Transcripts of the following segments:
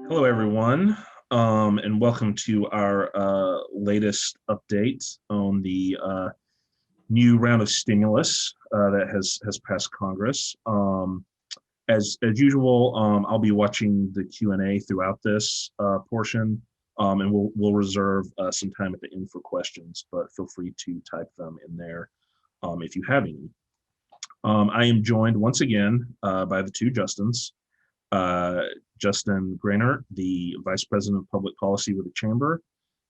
Hello, everyone, and welcome to our latest update on the new round of stimulus that has passed Congress. As usual, I'll be watching the Q&A throughout this portion, and we'll reserve some time at the end for questions. But feel free to type them in there if you have any. I am joined once again by the two Justins. Justin Grainer, the Vice President of Public Policy with the Chamber,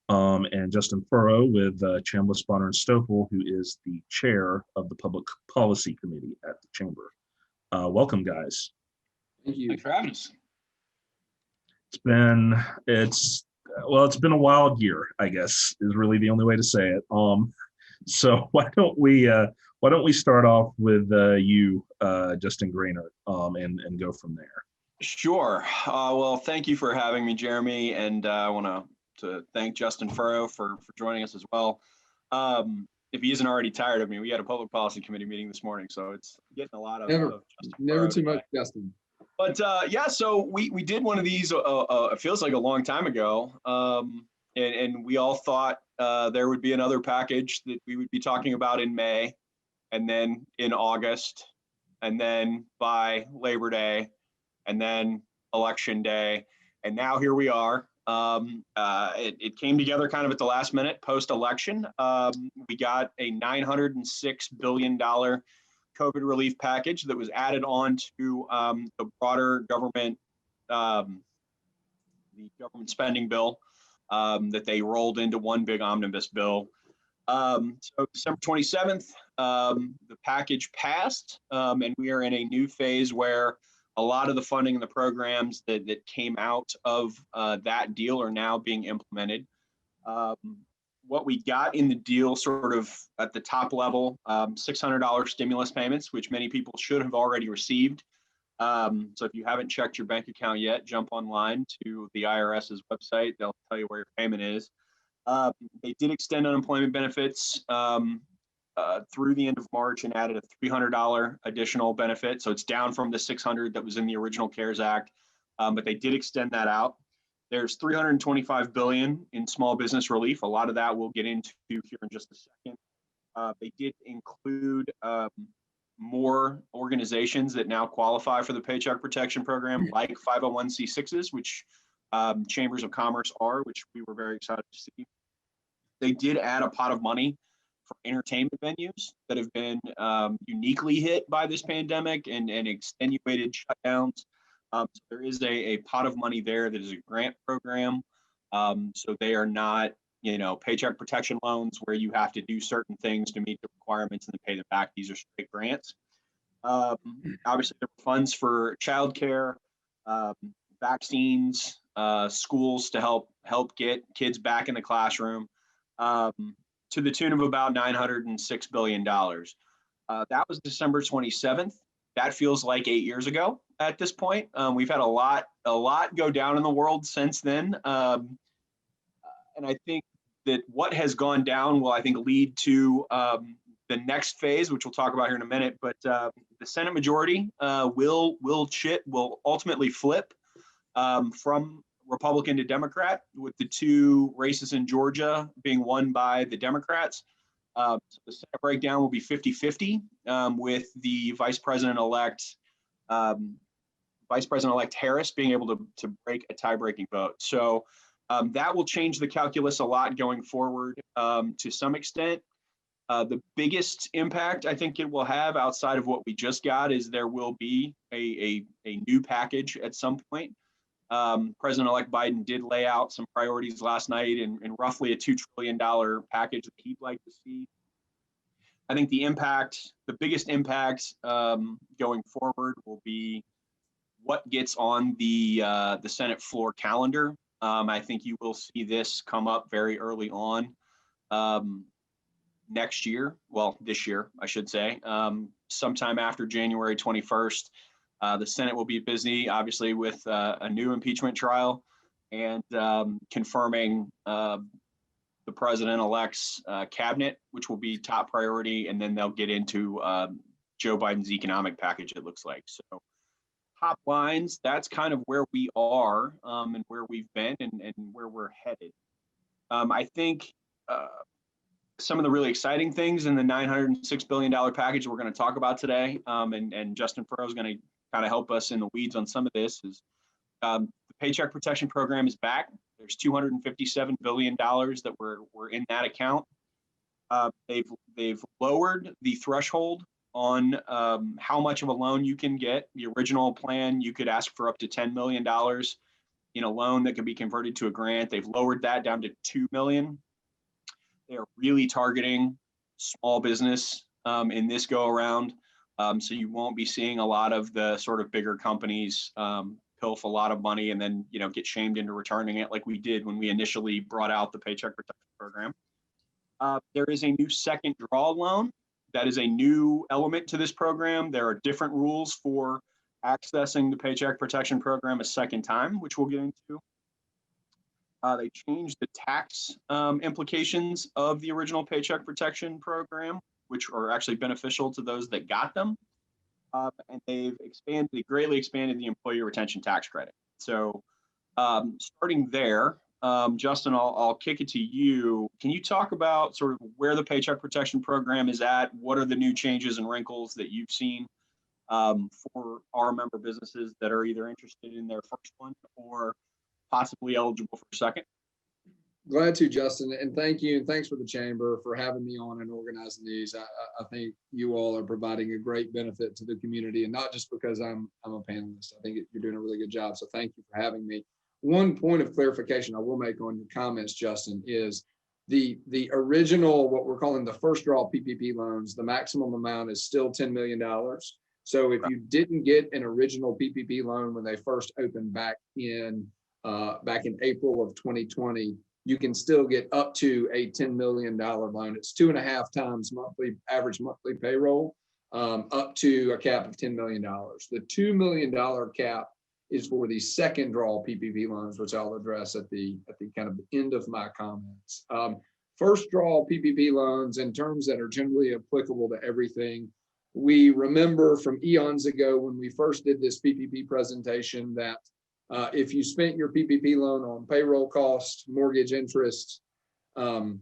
and Justin Furrow with Chambliss Bahner Stophel, who is the Chair of the Public Policy Committee at the Chamber. Welcome, guys. Thank you. Thanks for having us. It's been a wild year, I guess, is really the only way to say it. So why don't we start off with you, Justin Grainer, and go from there. Sure. Well, thank you for having me, Jeremy, and I want to thank Justin Furrow for joining us as well. If he isn't already tired of me, we had a Public Policy Committee meeting this morning, so it's getting a lot of never too much, Justin. But yeah, so we did one of these. It feels like a long time ago, and we all thought there would be another package that we would be talking about in May, and then in August, and then by Labor Day, and then Election Day, and now here we are. It came together kind of at the last minute post-election. We got a $906 billion COVID relief package that was added on to the broader government, the government spending bill that they rolled into one big omnibus bill. So December 27th, the package passed, and we are in a new phase where a lot of the funding and the programs that came out of that deal are now being implemented. What we got in the deal sort of at the top level, $600 stimulus payments, which many people should have already received. So if you haven't checked your bank account yet, jump online to the IRS's website. They'll tell you where your payment is. They did extend unemployment benefits through the end of March and added a $300 additional benefit. So it's down from the $600 that was in the original CARES Act, but they did extend that out. There's $325 billion in small business relief. A lot of that we'll get into here in just a second. They did include more organizations that now qualify for the Paycheck Protection Program, like 501c6s, which chambers of commerce are, which we were very excited to see. They did add a pot of money for entertainment venues that have been uniquely hit by this pandemic and extenuated shutdowns. So there is a pot of money there that is a grant program. So they are not, Paycheck Protection loans where you have to do certain things to meet the requirements and then pay them back. These are straight grants. Obviously, there are funds for childcare, vaccines, schools to help get kids back in the classroom. To the tune of about $906 billion. That was December 27th. That feels like 8 years ago at this point. We've had a lot go down in the world since then. And I think that what has gone down will, I think, lead to the next phase, which we'll talk about here in a minute. But the Senate majority will ultimately flip from Republican to Democrat, with the two races in Georgia being won by the Democrats. So the Senate breakdown will be 50-50 with the Vice President-elect Harris being able to break a tie-breaking vote. So that will change the calculus a lot going forward to some extent. The biggest impact I think it will have outside of what we just got is there will be a new package at some point. President-elect Biden did lay out some priorities last night in roughly a $2 trillion package that he'd like to see. I think the biggest impact going forward will be what gets on the Senate floor calendar. I think you will see this come up very early on next year. Well, this year, I should say, sometime after January 21st. The Senate will be busy, obviously, with a new impeachment trial and confirming the president-elect's cabinet, which will be top priority, and then they'll get into Joe Biden's economic package, it looks like. So top lines, that's kind of where we are and where we've been and where we're headed. I think some of the really exciting things in the $906 billion package we're going to talk about today, and Justin Furrow is going to kind of help us in the weeds on some of this, is the Paycheck Protection Program is back. There's $257 billion that were in that account. They've lowered the threshold on how much of a loan you can get. The original plan, you could ask for up to $10 million in a loan that could be converted to a grant. They've lowered that down to $2 million. They are really targeting small business in this go around. So you won't be seeing a lot of the sort of bigger companies pilf a lot of money and then, get shamed into returning it like we did when we initially brought out the Paycheck Protection Program. There is a new second draw loan. That is a new element to this program. There are different rules for accessing the Paycheck Protection Program a second time, which we'll get into. They changed the tax implications of the original Paycheck Protection Program, which are actually beneficial to those that got them. And they greatly expanded the employee retention tax credit. So starting there, Justin, I'll kick it to you. Can you talk about sort of where the Paycheck Protection Program is at? What are the new changes and wrinkles that you've seen for our member businesses that are either interested in their first one or possibly eligible for a second? Glad to, Justin, and thank you, and thanks for the chamber for having me on and organizing these. I think you all are providing a great benefit to the community, and not just because I'm a panelist. I think you're doing a really good job, so thank you for having me. One point of clarification I will make on your comments, Justin, is the original, what we're calling the first draw PPP loans, the maximum amount is still $10 million. So if you didn't get an original PPP loan when they first opened back in April of 2020, you can still get up to a $10 million loan. It's 2.5 times average monthly payroll, up to a cap of $10 million. The $2 million cap is for the second draw PPP loans, which I'll address at the kind of end of my comments. First draw PPP loans, in terms that are generally applicable to everything. We remember from eons ago when we first did this PPP presentation that if you spent your PPP loan on payroll cost, mortgage interest, and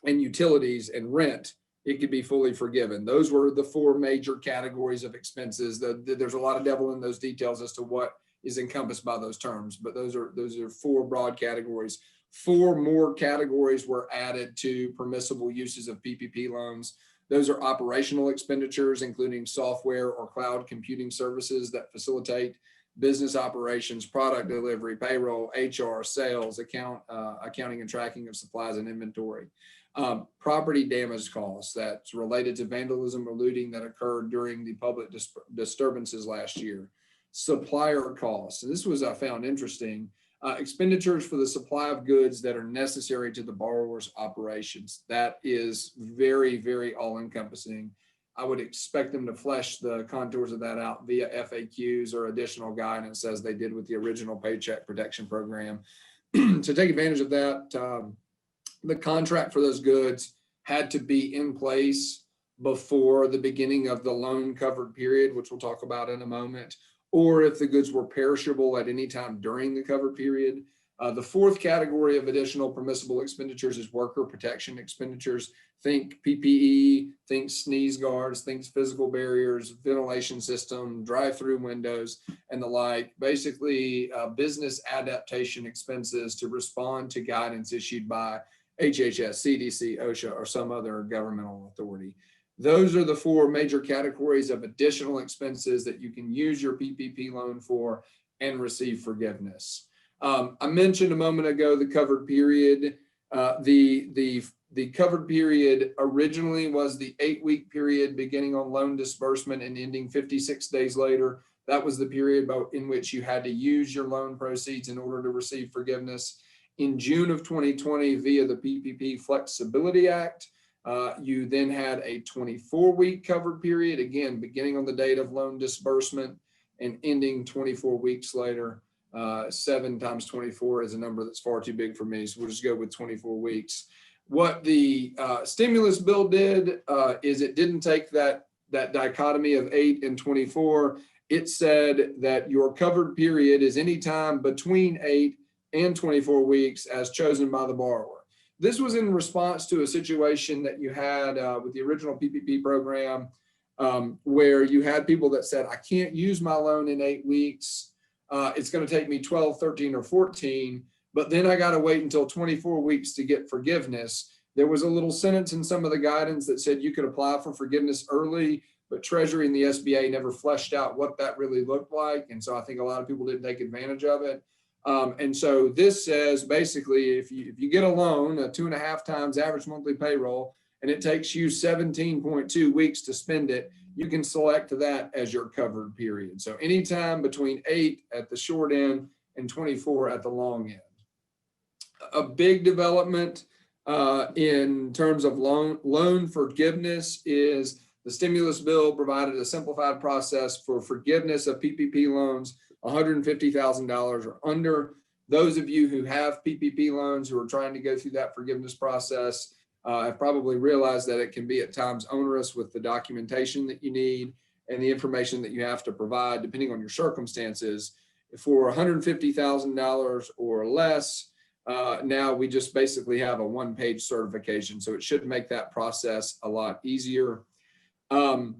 utilities and rent, it could be fully forgiven. Those were the 4 major categories of expenses. There's a lot of devil in those details as to what is encompassed by those terms, but those are 4 broad categories. 4 more categories were added to permissible uses of PPP loans. Those are operational expenditures, including software or cloud computing services that facilitate business operations, product delivery, payroll, HR, sales, accounting and tracking of supplies and inventory. Property damage costs that's related to vandalism or looting that occurred during the public disturbances last year. Supplier costs, and this was, I found interesting, expenditures for the supply of goods that are necessary to the borrower's operations. That is very, very all-encompassing. I would expect them to flesh the contours of that out via FAQs or additional guidance as they did with the original Paycheck Protection Program. To take advantage of that, the contract for those goods had to be in place before the beginning of the loan covered period, which we'll talk about in a moment, or if the goods were perishable at any time during the covered period. The 4th category of additional permissible expenditures is worker protection expenditures. Think PPE, think sneeze guards, think physical barriers, ventilation system, drive-through windows, and the like. Basically, business adaptation expenses to respond to guidance issued by HHS, CDC, OSHA, or some other governmental authority. Those are the 4 major categories of additional expenses that you can use your PPP loan for and receive forgiveness. I mentioned a moment ago the covered period. The covered period originally was the 8-week period beginning on loan disbursement and ending 56 days later. That was the period in which you had to use your loan proceeds in order to receive forgiveness. In June of 2020, via the PPP Flexibility Act, you then had a 24-week covered period, again, beginning on the date of loan disbursement and ending 24 weeks later. 7 times 24 is a number that's far too big for me, so we'll just go with 24 weeks. What the stimulus bill did is it didn't take that dichotomy of 8 and 24. it said that your covered period is any time between 8 and 24 weeks as chosen by the borrower. This was in response to a situation that you had with the original PPP program, where you had people that said, I can't use my loan in 8 weeks. It's going to take me 12, 13, or 14, but then I got to wait until 24 weeks to get forgiveness. There was a little sentence in some of the guidance that said you could apply for forgiveness early, but Treasury and the SBA never fleshed out what that really looked like. And so I think a lot of people didn't take advantage of it. And so this says basically, if you get a loan, a 2.5 times average monthly payroll, and it takes you 17.2 weeks to spend it, you can select that as your covered period. So anytime between 8 at the short end and 24 at the long end. A big development in terms of loan forgiveness is the stimulus bill provided a simplified process for forgiveness of PPP loans, $150,000 or under. Those of you who have PPP loans who are trying to go through that forgiveness process have probably realized that it can be at times onerous with the documentation that you need and the information that you have to provide depending on your circumstances. For $150,000 or less, now we just basically have a one-page certification, so it should make that process a lot easier. You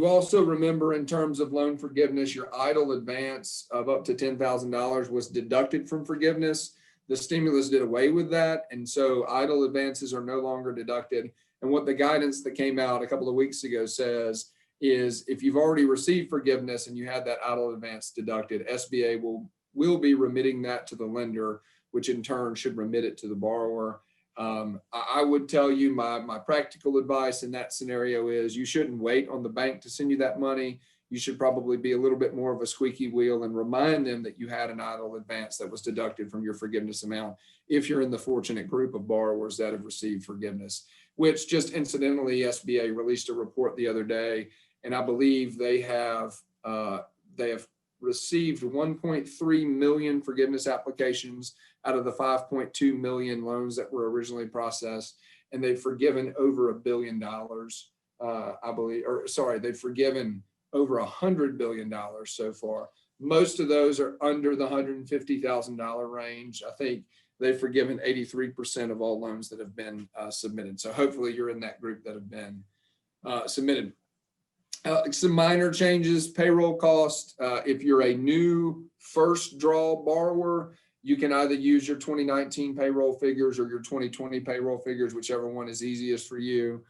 also remember, in terms of loan forgiveness, your idle advance of up to $10,000 was deducted from forgiveness. The stimulus did away with that, and so idle advances are no longer deducted. And what the guidance that came out a couple of weeks ago says is, if you've already received forgiveness and you had that idle advance deducted, SBA will be remitting that to the lender, which in turn should remit it to the borrower. I would tell you my practical advice in that scenario is you shouldn't wait on the bank to send you that money. You should probably be a little bit more of a squeaky wheel and remind them that you had an idle advance that was deducted from your forgiveness amount if you're in the fortunate group of borrowers that have received forgiveness, which just incidentally, SBA released a report the other day, and I believe they have received 1.3 million forgiveness applications out of the 5.2 million loans that were originally processed, and they've forgiven over $1 billion, I believe, or sorry, they've forgiven over $100 billion so far. Most of those are under the $150,000 range. I think they've forgiven 83% of all loans that have been submitted. So hopefully you're in that group that have been submitted. Some minor changes, payroll cost. If you're a new first draw borrower, you can either use your 2019 payroll figures or your 2020 payroll figures, whichever one is easiest for you.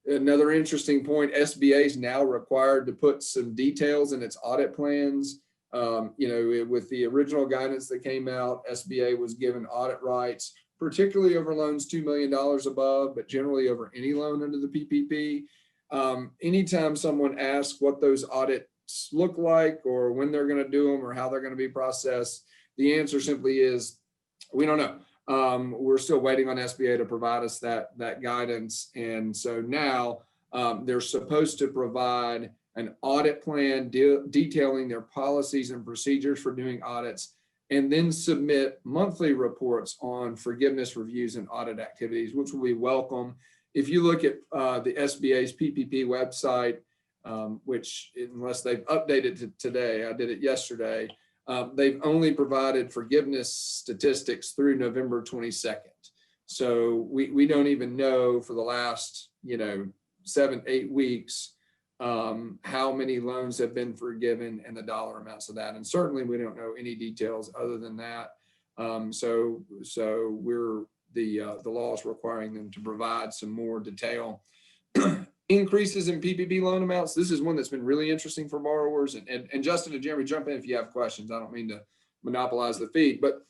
Another interesting point, SBA is now required to put some details in its audit plans. With the original guidance that came out, SBA was given audit rights, particularly over loans $2 million above, but generally over any loan under the PPP. Anytime someone asks what those audits look like or when they're going to do them or how they're going to be processed, the answer simply is, we don't know. We're still waiting on SBA to provide us that guidance. And so now they're supposed to provide an audit plan detailing their policies and procedures for doing audits, and then submit monthly reports on forgiveness reviews and audit activities, which will be welcome. If you look at the SBA's PPP website, which unless they've updated it today, I did it yesterday, they've only provided forgiveness statistics through November 22nd. So we don't even know for the last 7-8 weeks how many loans have been forgiven and the dollar amounts of that. And certainly we don't know any details other than that. So the law is requiring them to provide some more detail. Increases in PPP loan amounts. This is one that's been really interesting for borrowers. And Justin and Jeremy, jump in if you have questions. I don't mean to monopolize the feed, but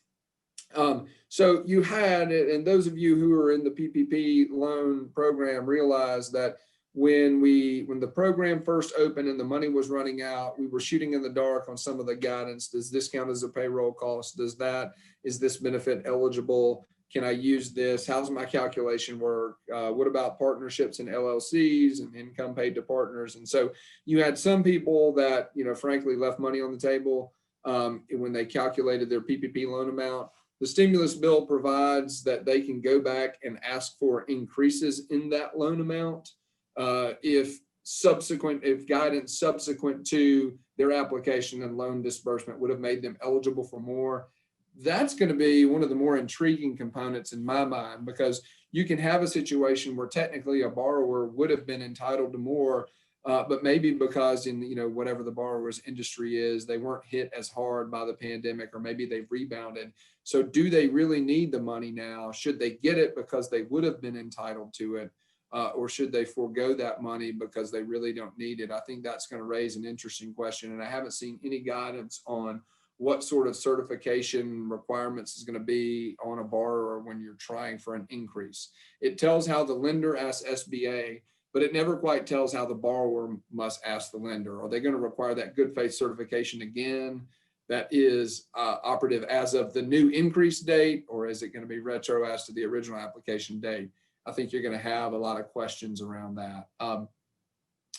so you had, and those of you who are in the PPP loan program realize that when the program first opened and the money was running out, we were shooting in the dark on some of the guidance. Does this count as a payroll cost? Is this benefit eligible? Can I use this? How's my calculation work? What about partnerships and LLCs and income paid to partners? And so you had some people that, frankly, left money on the table when they calculated their PPP loan amount. The stimulus bill provides that they can go back and ask for increases in that loan amount if if guidance subsequent to their application and loan disbursement would have made them eligible for more. That's going to be one of the more intriguing components in my mind, because you can have a situation where technically a borrower would have been entitled to more, but maybe because in whatever the borrower's industry is, they weren't hit as hard by the pandemic, or maybe they've rebounded. So do they really need the money now? Should they get it because they would have been entitled to it? Or should they forego that money because they really don't need it? I think that's going to raise an interesting question. And I haven't seen any guidance on what sort of certification requirements is going to be on a borrower when you're trying for an increase. It tells how the lender asks SBA, but it never quite tells how the borrower must ask the lender. Are they going to require that good faith certification again that is operative as of the new increase date, or is it going to be retro as to the original application date? I think you're going to have a lot of questions around that.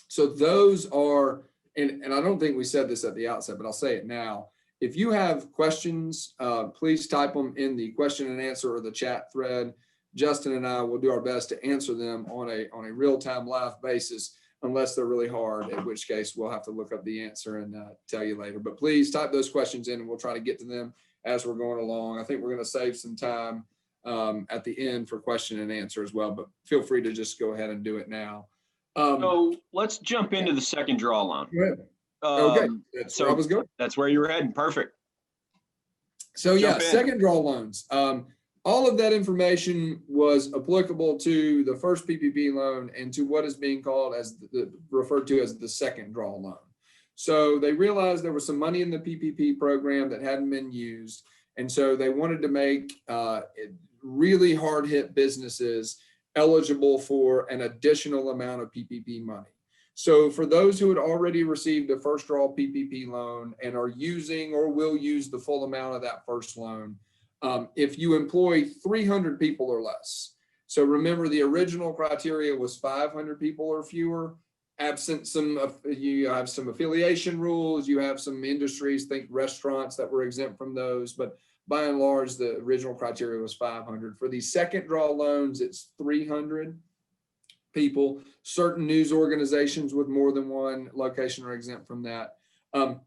So those are, and I don't think we said this at the outset, but I'll say it now. If you have questions, please type them in the question and answer or the chat thread. Justin and I will do our best to answer them on a real-time live basis, unless they're really hard, in which case we'll have to look up the answer and tell you later. But please type those questions in and we'll try to get to them as we're going along. I think we're going to save some time at the end for question and answer as well, but feel free to just go ahead and do it now. So let's jump into the second draw loan. Go ahead. Okay, that's where I was going. That's where you were heading. Perfect. So yeah, second draw loans. All of that information was applicable to the first PPP loan and to what is being called as referred to as the second draw loan. So they realized there was some money in the PPP program that hadn't been used. And so they wanted to make really hard hit businesses eligible for an additional amount of PPP money. So for those who had already received a first draw PPP loan and are using or will use the full amount of that first loan, if you employ 300 people or less. So remember, the original criteria was 500 people or fewer. Absent you have some affiliation rules, you have some industries, think restaurants, that were exempt from those, but by and large, the original criteria was 500. For the second draw loans, it's 300 people. Certain news organizations with more than one location are exempt from that.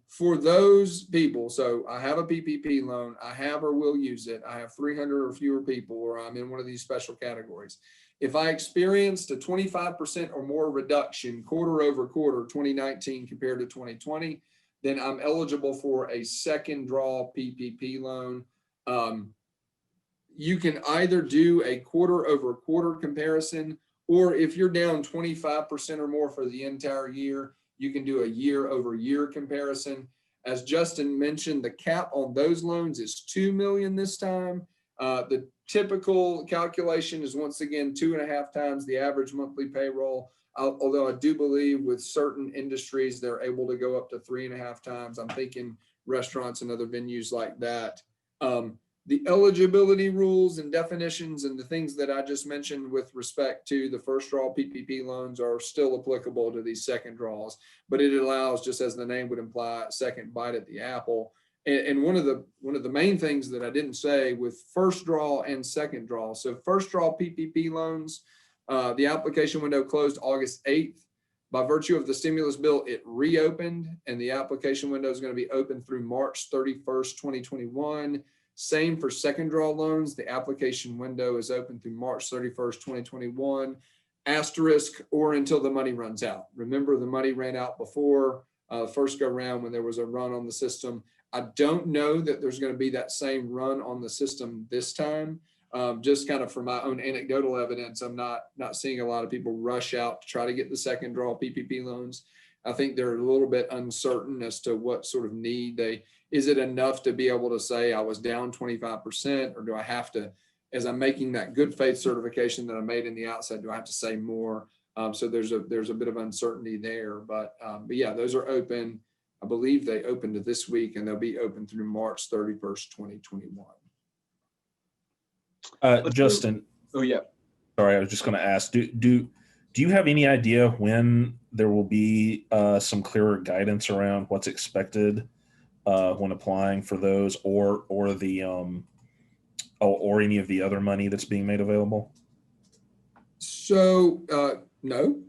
For those people, so I have a PPP loan, I have or will use it, I have 300 or fewer people, or I'm in one of these special categories. If I experienced a 25% or more reduction quarter over quarter, 2019 compared to 2020, then I'm eligible for a second draw PPP loan. You can either do a quarter over quarter comparison, or if you're down 25% or more for the entire year, you can do a year over year comparison. As Justin mentioned, the cap on those loans is $2 million this time. The typical calculation is, once again, 2.5 times the average monthly payroll. Although I do believe with certain industries, they're able to go up to 3.5 times. I'm thinking restaurants and other venues like that. The eligibility rules and definitions and the things that I just mentioned with respect to the first draw PPP loans are still applicable to these second draws, but it allows, just as the name would imply, a second bite at the apple. And one of the main things that I didn't say with first draw and second draw. So first draw PPP loans, the application window closed August 8th. By virtue of the stimulus bill, it reopened, and the application window is going to be open through March 31st, 2021. Same for second draw loans. The application window is open through March 31st, 2021, asterisk, or until the money runs out. Remember, the money ran out before first go round when there was a run on the system. I don't know that there's going to be that same run on the system this time. Just kind of from my own anecdotal evidence, I'm not seeing a lot of people rush out to try to get the second draw PPP loans. I think they're a little bit uncertain as to what sort of need is it enough to be able to say I was down 25%, or do I have to, as I'm making that good faith certification that I made in the outset, do I have to say more? So there's a bit of uncertainty there, but yeah, those are open. I believe they opened this week, and they'll be open through March 31st, 2021. Justin. Oh yeah. Sorry, I was just going to ask, do you have any idea when there will be some clearer guidance around what's expected when applying for those, or any of the other money that's being made available? So no,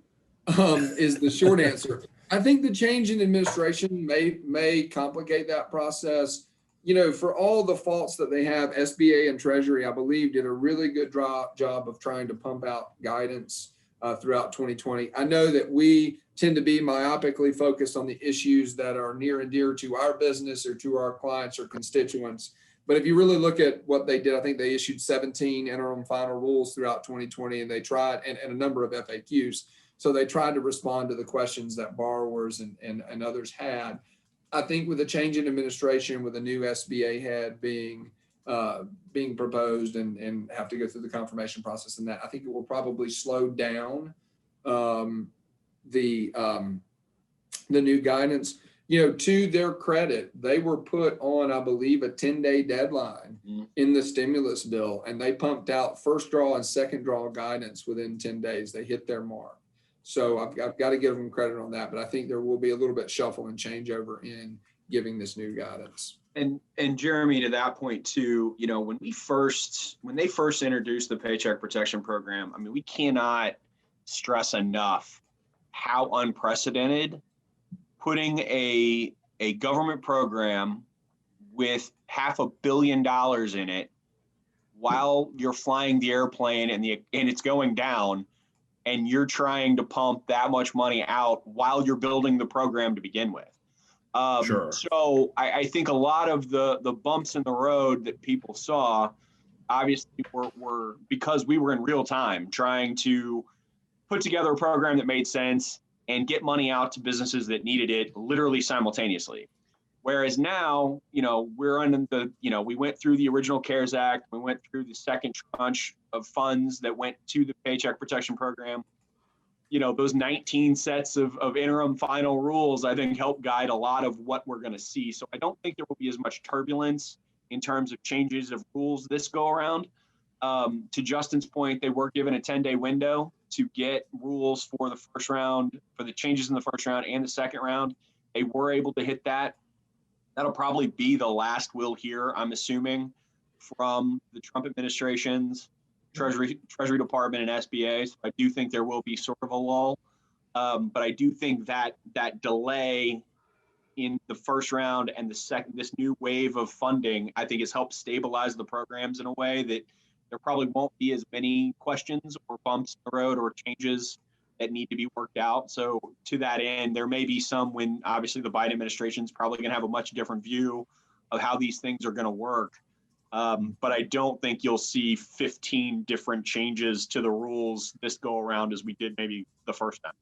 is the short answer. I think the change in administration may complicate that process. You know, for all the faults that they have, SBA and Treasury, I believe, did a really good job of trying to pump out guidance throughout 2020. I know that we tend to be myopically focused on the issues that are near and dear to our business or to our clients or constituents. But if you really look at what they did, I think they issued 17 interim final rules throughout 2020, and they tried, and a number of FAQs. So they tried to respond to the questions that borrowers and others had. I think with a change in administration, with a new SBA head being proposed and have to go through the confirmation process, and that I think it will probably slow down the new guidance. You know, to their credit, they were put on, I believe, a 10-day deadline in the stimulus bill, and they pumped out first draw and second draw guidance within 10 days. They hit their mark. So I've got to give them credit on that, but I think there will be a little bit shuffle and changeover in giving this new guidance. And Jeremy, to that point too, you know, when they first introduced the Paycheck Protection Program, I mean, we cannot stress enough how unprecedented putting a government program with $500 million in it while you're flying the airplane and it's going down, and you're trying to pump that much money out while you're building the program to begin with. Sure. So I think a lot of the bumps in the road that people saw, obviously were because we were in real time trying to put together a program that made sense and get money out to businesses that needed it literally simultaneously. Whereas now, you know, we're on we went through the original CARES Act, we went through the second tranche of funds that went to the Paycheck Protection Program. You know, those 19 sets of interim final rules, I think, help guide a lot of what we're going to see. So I don't think there will be as much turbulence in terms of changes of rules this go around. To Justin's point, they were given a 10-day window to get rules for the first round, for the changes in the first round and the second round. They were able to hit that. That'll probably be the last we'll hear, I'm assuming, from the Trump administration's Treasury Department and SBA. So I do think there will be sort of a lull. But I do think that delay in the first round and this new wave of funding, I think has helped stabilize the programs in a way that there probably won't be as many questions or bumps in the road or changes that need to be worked out. So to that end, there may be some when obviously the Biden administration is probably going to have a much different view of how these things are going to work. But I don't think you'll see 15 different changes to the rules this go around as we did maybe the first time.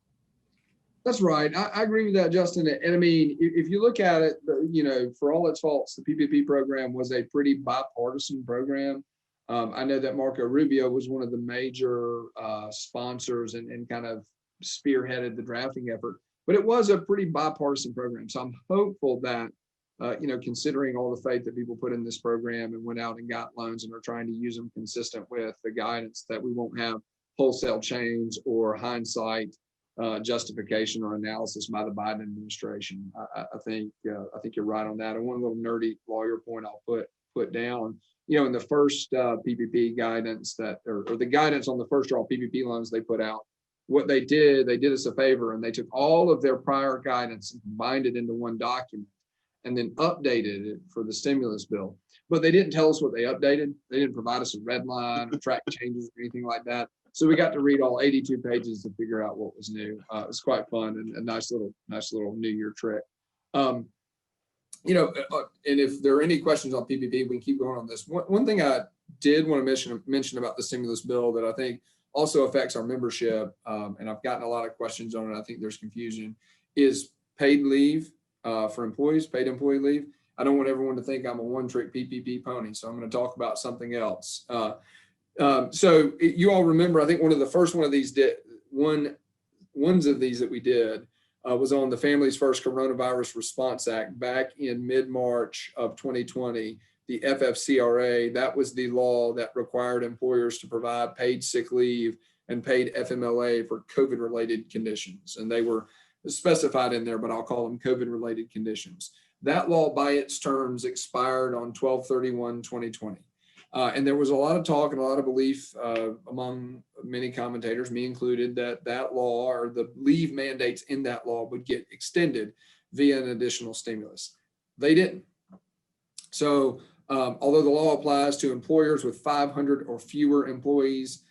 That's right. I agree with that, Justin. And I mean, if you look at it, you know, for all its faults, the PPP program was a pretty bipartisan program. I know that Marco Rubio was one of the major sponsors and kind of spearheaded the drafting effort, but it was a pretty bipartisan program. So I'm hopeful that, you know, considering all the faith that people put in this program and went out and got loans and are trying to use them consistent with the guidance, that we won't have wholesale change or hindsight justification or analysis by the Biden administration. I think you're right on that. And one little nerdy lawyer point I'll put down, you know, in the first PPP guidance or the guidance on the first draw PPP loans they put out, what they did us a favor and they took all of their prior guidance and combined it into one document and then updated it for the stimulus bill. But they didn't tell us what they updated. They didn't provide us a red line or track changes or anything like that. So we got to read all 82 pages to figure out what was new. It was quite fun and a nice little New Year trick. You know, and if there are any questions on PPP, we can keep going on this. One thing I did want to mention about the stimulus bill that I think also affects our membership, and I've gotten a lot of questions on it, I think there's confusion, is paid leave for employees, paid employee leave. I don't want everyone to think I'm a one-trick PPP pony, so I'm going to talk about something else. So you all remember, I think one of the first ones of these that we did was on the Families First Coronavirus Response Act back in mid-March of 2020, the FFCRA. That was the law that required employers to provide paid sick leave and paid FMLA for COVID-related conditions. And they were specified in there, but I'll call them COVID-related conditions. That law by its terms expired on 12/31/2020. And there was a lot of talk and a lot of belief among many commentators, me included, that that law or the leave mandates in that law would get extended via an additional stimulus. They didn't. So although the law applies to employers with 500 or fewer employees,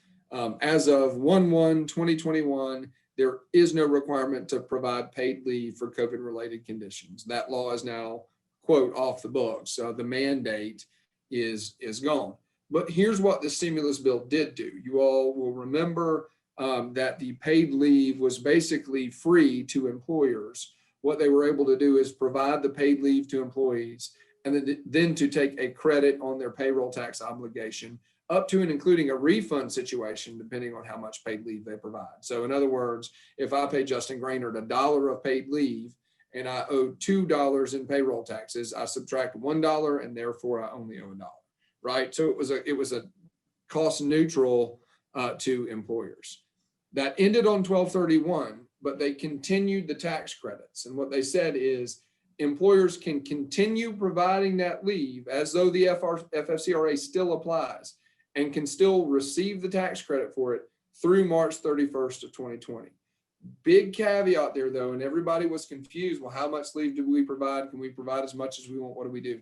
as of 1/1/2021, there is no requirement to provide paid leave for COVID-related conditions. That law is now, quote, off the books. The mandate is gone. But here's what the stimulus bill did do. You all will remember that the paid leave was basically free to employers. What they were able to do is provide the paid leave to employees and then to take a credit on their payroll tax obligation, up to and including a refund situation, depending on how much paid leave they provide. So in other words, if I pay Justin Graynard $1 of paid leave and I owe $2 in payroll taxes, I subtract $1 and therefore I only owe $1, right? So it was a cost neutral to employers. That ended on 12/31, but they continued the tax credits. And what they said is employers can continue providing that leave as though the FFCRA still applies and can still receive the tax credit for it through March 31st of 2020. Big caveat there though, and everybody was confused. Well, how much leave do we provide? Can we provide as much as we want? What do we do?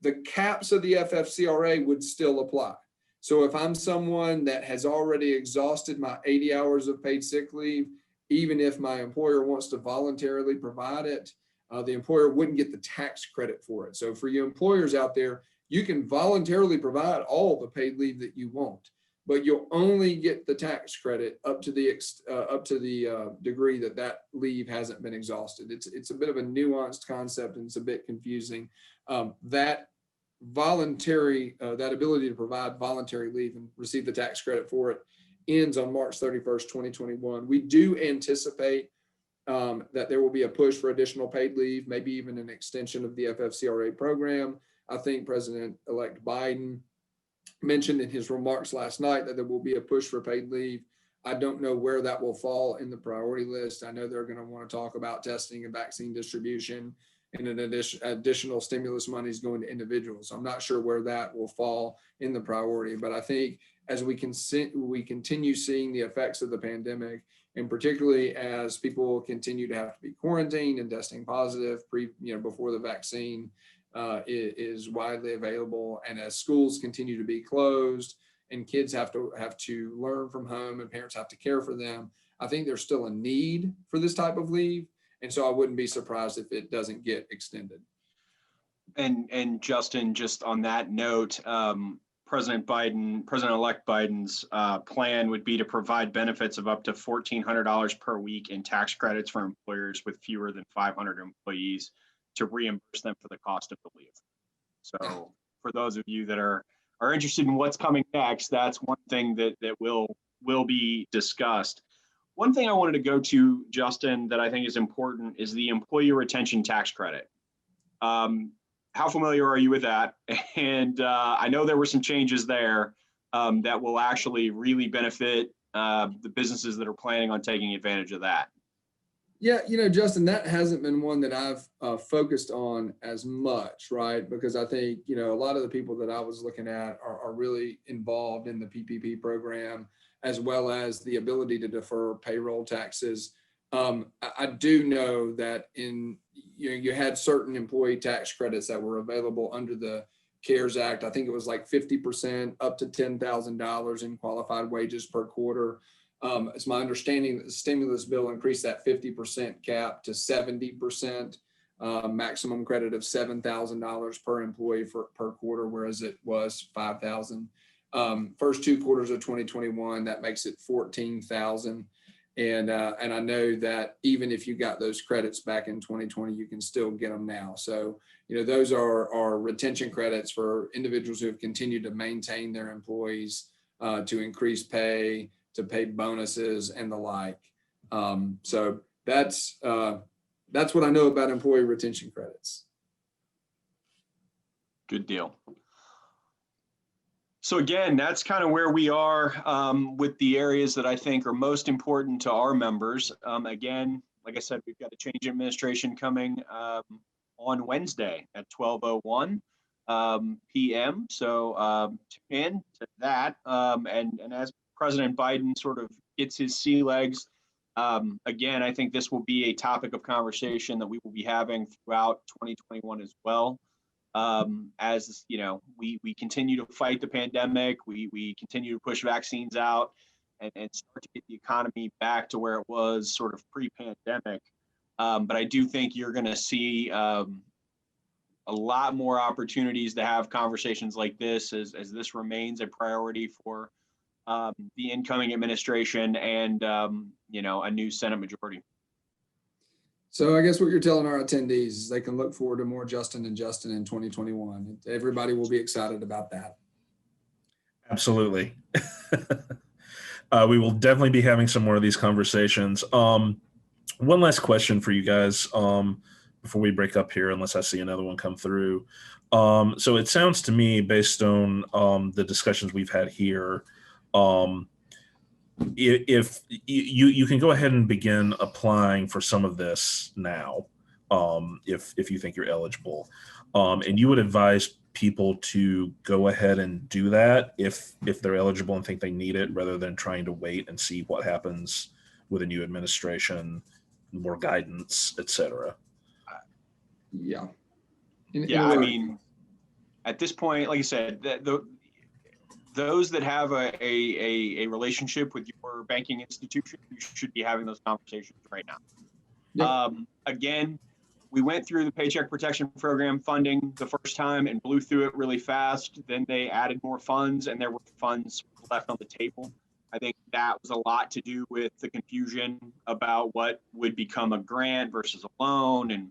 The caps of the FFCRA would still apply. So if I'm someone that has already exhausted my 80 hours of paid sick leave, even if my employer wants to voluntarily provide it, the employer wouldn't get the tax credit for it. So for you employers out there, you can voluntarily provide all the paid leave that you want, but you'll only get the tax credit up to the degree that that leave hasn't been exhausted. It's a bit of a nuanced concept and it's a bit confusing. That ability to provide voluntary leave and receive the tax credit for it ends on March 31st, 2021. We do anticipate that there will be a push for additional paid leave, maybe even an extension of the FFCRA program. I think President-elect Biden mentioned in his remarks last night that there will be a push for paid leave. I don't know where that will fall in the priority list. I know they're going to want to talk about testing and vaccine distribution, and an additional stimulus money is going to individuals. I'm not sure where that will fall in the priority, but I think as we continue seeing the effects of the pandemic, and particularly as people continue to have to be quarantined and testing positive before the vaccine is widely available, and as schools continue to be closed and kids have to learn from home and parents have to care for them, I think there's still a need for this type of leave. And so I wouldn't be surprised if it doesn't get extended. And Justin, just on that note, President-elect Biden's plan would be to provide benefits of up to $1,400 per week in tax credits for employers with fewer than 500 employees to reimburse them for the cost of the leave. So for those of you that are interested in what's coming next, that's one thing that will be discussed. One thing I wanted to go to, Justin, that I think is important is the employee retention tax credit. How familiar are you with that? And I know there were some changes there that will actually really benefit the businesses that are planning on taking advantage of that. Yeah, Justin, that hasn't been one that I've focused on as much, right? Because I think, a lot of the people that I was looking at are really involved in the PPP program, as well as the ability to defer payroll taxes. I do know that you had certain employee tax credits that were available under the CARES Act. I think it was like 50% up to $10,000 in qualified wages per quarter. It's my understanding that the stimulus bill increased that 50% cap to 70%, maximum credit of $7,000 per employee per quarter, whereas it was $5,000. First 2 quarters of 2021, that makes it $14,000. And I know that even if you got those credits back in 2020, you can still get them now. So, those are retention credits for individuals who have continued to maintain their employees, to increase pay, to pay bonuses and the like. So that's what I know about employee retention credits. Good deal. So again, that's kind of where we are with the areas that I think are most important to our members. Again, like I said, we've got a change in administration coming on Wednesday at 12:01. p.m. So tune in to that. And as President Biden sort of gets his sea legs, again, I think this will be a topic of conversation that we will be having throughout 2021 as well. As you know, we continue to fight the pandemic, we continue to push vaccines out and start to get the economy back to where it was sort of pre-pandemic. But I do think you're going to see a lot more opportunities to have conversations like this as this remains a priority for the incoming administration and a new Senate majority. So I guess what you're telling our attendees is they can look forward to more Justin and Justin in 2021. Everybody will be excited about that. Absolutely. We will definitely be having some more of these conversations. One last question for you guys before we break up here, unless I see another one come through. So it sounds to me, based on the discussions we've had here, if you can go ahead and begin applying for some of this now, if you think you're eligible, and you would advise people to go ahead and do that if they're eligible and think they need it, rather than trying to wait and see what happens with a new administration, more guidance, etc. Yeah. I mean, at this point, like I said, those that have a relationship with your banking institution, you should be having those conversations right now. Yep. Again, we went through the Paycheck Protection Program funding the first time and blew through it really fast. Then they added more funds and there were funds left on the table. I think that was a lot to do with the confusion about what would become a grant versus a loan. And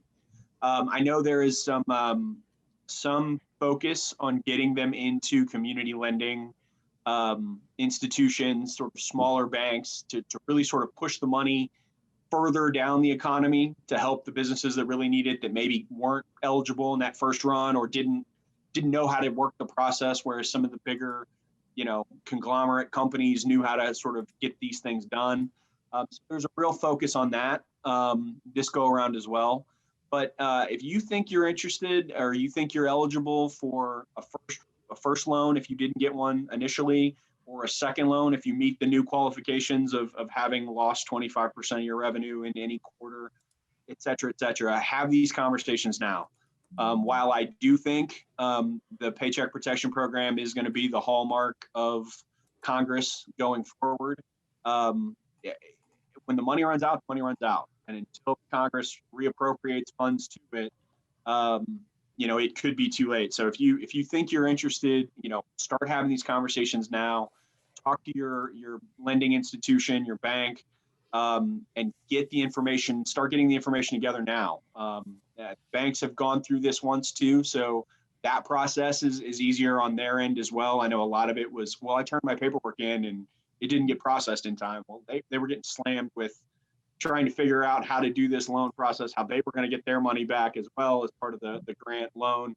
I know there is some focus on getting them into community lending institutions, sort of smaller banks, to really sort of push the money further down the economy to help the businesses that really need it, that maybe weren't eligible in that first run or didn't know how to work the process, whereas some of the bigger, conglomerate companies knew how to sort of get these things done. So there's a real focus on that this go around as well. But if you think you're interested or you think you're eligible for a first loan if you didn't get one initially, or a second loan if you meet the new qualifications of having lost 25% of your revenue in any quarter, et cetera, have these conversations now. While I do think the Paycheck Protection Program is going to be the hallmark of Congress going forward, when the money runs out, the money runs out. And until Congress reappropriates funds to it, it could be too late. So if you think you're interested, start having these conversations now. Talk to your lending institution, your bank, and get the information. Start getting the information together now. Banks have gone through this once too, so that process is easier on their end as well. I know a lot of it was, well, I turned my paperwork in and it didn't get processed in time. Well, they were getting slammed with trying to figure out how to do this loan process, how they were going to get their money back as well as part of the grant loan,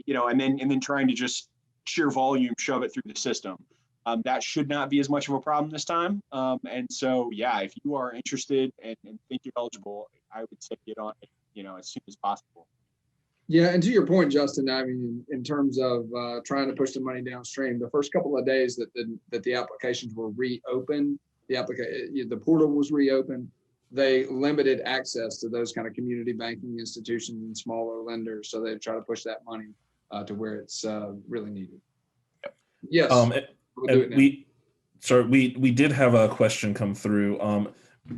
and then trying to just sheer volume shove it through the system. That should not be as much of a problem this time. And so, yeah, if you are interested and think you're eligible, I would say get on it, as soon as possible. Yeah, and to your point, Justin, I mean, in terms of trying to push the money downstream, the first couple of days that the applications were reopened, the portal was reopened, they limited access to those kind of community banking institutions and smaller lenders. So they try to push that money to where it's really needed. Yes. We did have a question come through.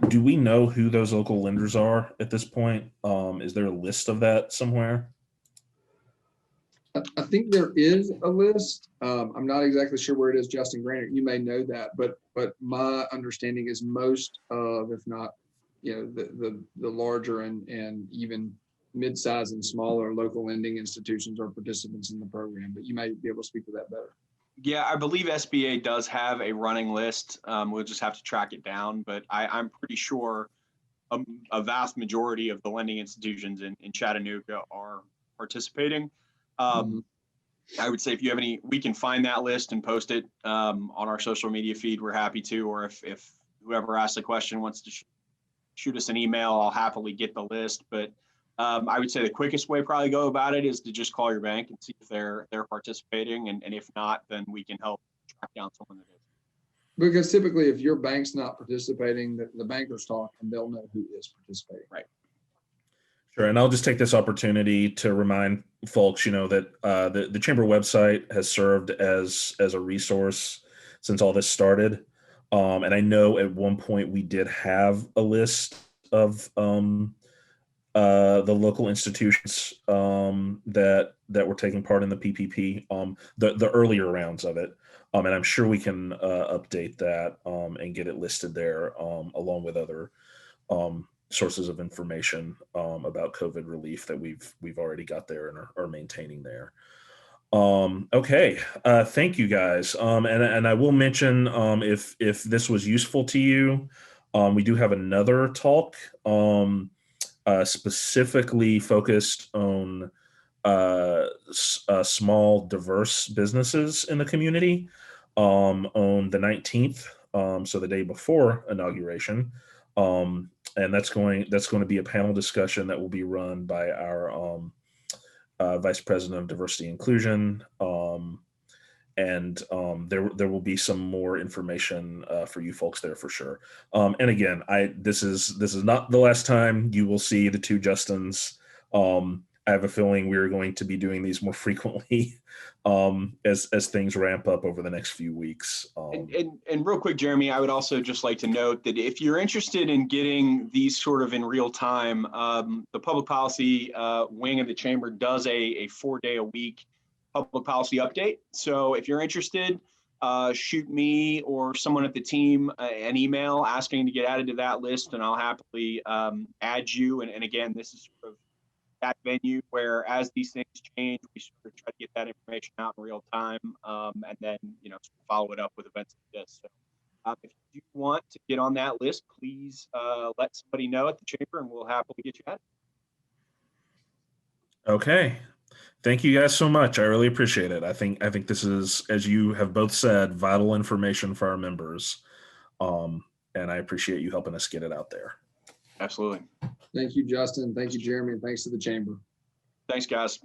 Do we know who those local lenders are at this point? Is there a list of that somewhere? I think there is a list. I'm not exactly sure where it is, Justin Granite. You may know that, but my understanding is most of, if not, the larger and even mid-size and smaller local lending institutions are participants in the program. But you may be able to speak to that better. Yeah, I believe SBA does have a running list. We'll just have to track it down, but I'm pretty sure a vast majority of the lending institutions in Chattanooga are participating. I would say if you have any, we can find that list and post it on our social media feed. We're happy to, or if whoever asked the question wants to shoot us an email, I'll happily get the list. But I would say the quickest way probably go about it is to just call your bank and see if they're participating, and if not, then we can help track down someone that is. Because typically, if your bank's not participating, the bankers talk and they'll know who is participating. Right. Sure, and I'll just take this opportunity to remind folks, that the chamber website has served as a resource since all this started, and I know at one point we did have a list of the local institutions that were taking part in the PPP, the earlier rounds of it, and I'm sure we can update that and get it listed there along with other sources of information about COVID relief that we've already got there and are maintaining there. Okay, thank you guys. And I will mention if this was useful to you, we do have another talk specifically focused on small diverse businesses in the community on the 19th, so the day before inauguration. And that's going to be a panel discussion that will be run by our Vice President of Diversity and Inclusion. And there will be some more information for you folks there for sure. And again, this is not the last time you will see the two Justins. I have a feeling we're going to be doing these more frequently as things ramp up over the next few weeks. And real quick, Jeremy, I would also just like to note that if you're interested in getting these sort of in real time, the public policy wing of the chamber does a 4-day-a-week public policy update. So if you're interested, shoot me or someone at the team an email asking to get added to that list, and I'll happily add you. And again, this is sort of that venue where, as these things change, we sort of try to get that information out in real time, and then follow it up with events like this. So if you want to get on that list, please let somebody know at the chamber, and we'll happily get you added. Okay. Thank you guys so much. I really appreciate it. I think this is, as you have both said, vital information for our members. And I appreciate you helping us get it out there. Absolutely. Thank you, Justin. Thank you, Jeremy. And thanks to the chamber. Thanks, guys.